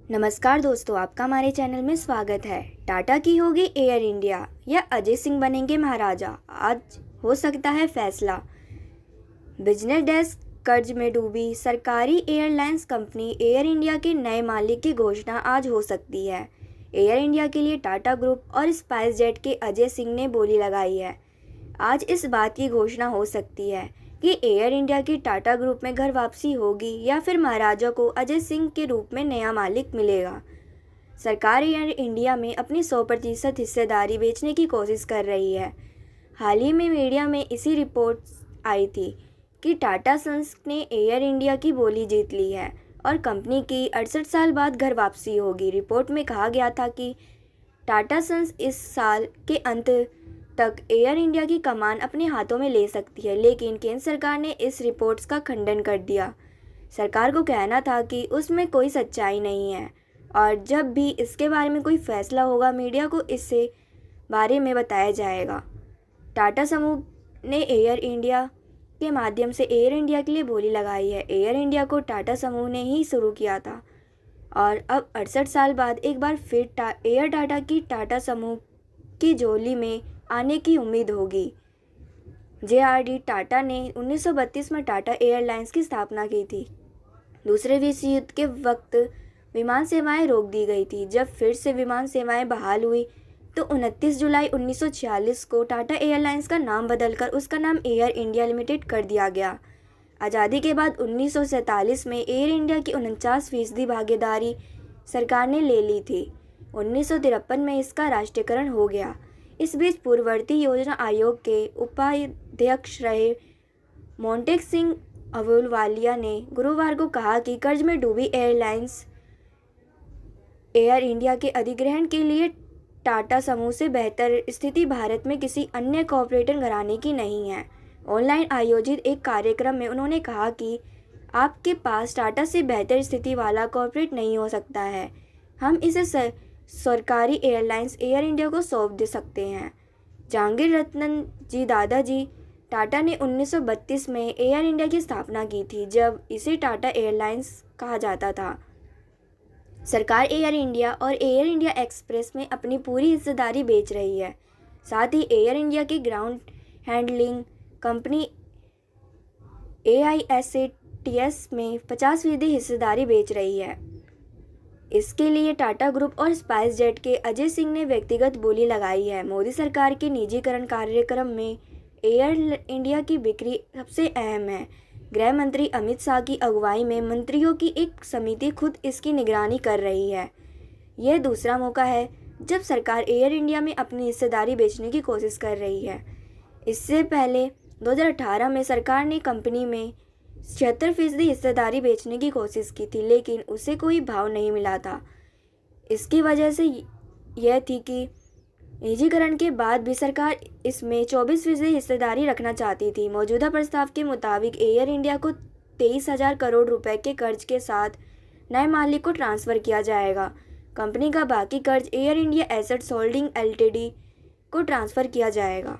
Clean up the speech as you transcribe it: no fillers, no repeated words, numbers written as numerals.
नमस्कार दोस्तों, आपका हमारे चैनल में स्वागत है। टाटा की होगी एयर इंडिया या अजय सिंह बनेंगे महाराजा, आज हो सकता है फैसला। बिजनेस डेस्क कर्ज में डूबी सरकारी एयरलाइंस कंपनी एयर इंडिया के नए मालिक की घोषणा आज हो सकती है। एयर इंडिया के लिए टाटा ग्रुप और स्पाइस जेट के अजय सिंह ने बोली लगाई है। आज इस बात की घोषणा हो सकती है कि एयर इंडिया की टाटा ग्रुप में घर वापसी होगी या फिर महाराजा को अजय सिंह के रूप में नया मालिक मिलेगा। सरकार एयर इंडिया में अपनी 100% हिस्सेदारी बेचने की कोशिश कर रही है। हाल ही में मीडिया में इसी रिपोर्ट्स आई थी कि टाटा सन्स ने एयर इंडिया की बोली जीत ली है और कंपनी की 68 साल बाद घर वापसी होगी। रिपोर्ट में कहा गया था कि टाटा सन्स इस साल के अंत तक एयर इंडिया की कमान अपने हाथों में ले सकती है, लेकिन केंद्र सरकार ने इस रिपोर्ट्स का खंडन कर दिया। सरकार को कहना था कि उसमें कोई सच्चाई नहीं है और जब भी इसके बारे में कोई फैसला होगा मीडिया को इससे बारे में बताया जाएगा। टाटा समूह ने एयर इंडिया के माध्यम से एयर इंडिया के लिए बोली लगाई है। एयर इंडिया को टाटा समूह ने ही शुरू किया था और अब 68 साल बाद एक बार फिर एयर टाटा की टाटा समूह की झोली में आने की उम्मीद होगी। जे.आर.डी. टाटा ने 1932 में टाटा एयरलाइंस की स्थापना की थी। दूसरे विश्व युद्ध के वक्त विमान सेवाएं रोक दी गई थी। जब फिर से विमान सेवाएं बहाल हुई तो 29 जुलाई 1946 को टाटा एयरलाइंस का नाम बदलकर उसका नाम एयर इंडिया लिमिटेड कर दिया गया। आज़ादी के बाद 1947 में एयर इंडिया की 49% भागीदारी सरकार ने ले ली थी। 1953 में इसका राष्ट्रीयकरण हो गया। इस बीच पूर्ववर्ती योजना आयोग के उपाध्यक्ष रहे मोंटेक सिंह अहलूवालिया ने गुरुवार को कहा कि कर्ज में डूबी एयर इंडिया के अधिग्रहण के लिए टाटा समूह से बेहतर स्थिति भारत में किसी अन्य कॉरपोरेट घराने की नहीं है। ऑनलाइन आयोजित एक कार्यक्रम में उन्होंने कहा कि आपके पास टाटा से बेहतर स्थिति वाला कॉरपोरेट नहीं हो सकता है। हम इसे सरकारी एयरलाइंस एयर इंडिया को सौंप दे सकते हैं। जहांगीर रतन जी दादाजी टाटा ने 1932 में एयर इंडिया की स्थापना की थी, जब इसे टाटा एयरलाइंस कहा जाता था। सरकार एयर इंडिया और एयर इंडिया एक्सप्रेस में अपनी पूरी हिस्सेदारी बेच रही है। साथ ही एयर इंडिया की ग्राउंड हैंडलिंग कंपनी AISATS में 50% हिस्सेदारी बेच रही है। इसके लिए टाटा ग्रुप और स्पाइस जेट के अजय सिंह ने व्यक्तिगत बोली लगाई है। मोदी सरकार के निजीकरण कार्यक्रम में एयर इंडिया की बिक्री सबसे अहम है। गृह मंत्री अमित शाह की अगुवाई में मंत्रियों की एक समिति खुद इसकी निगरानी कर रही है। यह दूसरा मौका है जब सरकार एयर इंडिया में अपनी हिस्सेदारी बेचने की कोशिश कर रही है। इससे पहले 2018 में सरकार ने कंपनी में 76% हिस्सेदारी बेचने की कोशिश की थी, लेकिन उसे कोई भाव नहीं मिला था। इसकी वजह से यह थी कि निजीकरण के बाद भी सरकार इसमें 24% हिस्सेदारी रखना चाहती थी। मौजूदा प्रस्ताव के मुताबिक एयर इंडिया को 23,000 करोड़ रुपए के कर्ज के साथ नए मालिक को ट्रांसफ़र किया जाएगा। कंपनी का बाकी कर्ज air India assets holding LTD को ट्रांसफ़र किया जाएगा।